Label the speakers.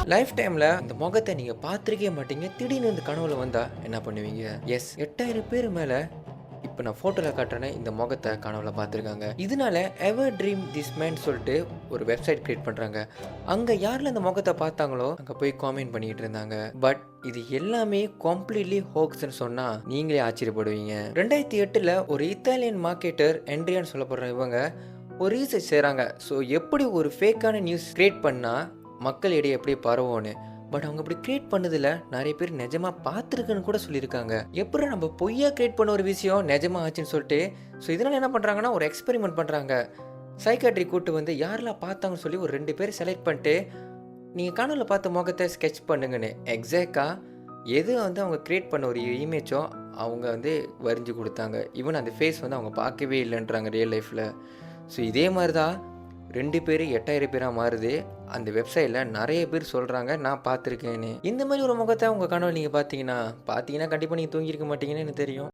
Speaker 1: Life டைம்ல இந்த முகத்த நீங்க பார்த்திருக்கவே மாட்டீங்க. திடீர்னு இந்த கனவுல வந்தா என்ன பண்ணுவீங்க? எஸ் 8000 பேர் மேல இப்ப நான் ஃபோட்டோல காட்டுறேனே இந்த முகத்த கனவுல பார்த்துருக்காங்க. இதனால எவர் ட்ரீம் திஸ் மேன் சொல்ட்டு ஒரு வெப்சைட் கிரியேட் பண்றாங்க. அங்க யாரெல்லாம் இந்த முகத்த பார்த்தாங்களோ, அங்க போய் காமெண்ட் பண்ணிட்டு இருந்தாங்க. பட் இது எல்லாமே கம்ப்ளீட்லி ஹோக்ஸ்ன்னு சொன்னா நீங்களே ஆச்சரியப்படுவீங்க. 2008ல ஒரு இத்தாலியன் மார்க்கெட்டர் என்ட்ரியான்னு சொல்லப்படுற இவங்க ஒரு ரீசர்ச் செய்றாங்க. ஸோ எப்படி ஒரு ஃபேக்கான நியூஸ் கிரியேட் பண்ணா மக்கள் இடையே எப்படி பரவும்னு. பட் அவங்க அப்படி கிரியேட் பண்ணதில நெறைய பேர் நிஜமா பார்த்துருக்குன்னு கூட சொல்லியிருக்காங்க. எப்புட்றா நம்ம பொய்யா கிரியேட் பண்ண ஒரு விஷயம் நிஜமா ஆச்சுன்னு சொல்லிட்டு, ஸோ இதனால என்ன பண்ணுறாங்கன்னா, ஒரு எக்ஸ்பெரிமெண்ட் பண்ணுறாங்க. சைக்காட்ரி கூட்டு வந்து யாரெல்லாம் பார்த்தாங்கன்னு சொல்லி ஒரு 2 பேர செலக்ட் பண்ணிட்டு, நீங்க கனவுல பார்த்த முகத்த ஸ்கெட்ச் பண்ணுங்கன்னு. எக்ஸாக்ட்டா எது வந்து அவங்க கிரியேட் பண்ண ஒரு இமேஜோ அவங்க வந்து வரைஞ்சு குடுத்தாங்க. ஈவன் அந்த ஃபேஸ் வந்து அவங்க பார்க்கவே இல்லன்றாங்க ரியல் லைஃப்ல. ஸோ இதே மாரி தான் 2 பேரு 8000 பேரா மாறுது. அந்த வெப்சைட்ல நெறைய பேர் சொல்றாங்க, நான் பார்த்துருக்கேன்னு. இந்த மாரி ஒரு முகத்த உங்க கனவுல நீங்க பார்த்தீங்கன்னா கண்டிப்பா நீங்க தூங்கியிருக்க மாட்டீங்கன்னு எனக்கு தெரியும்.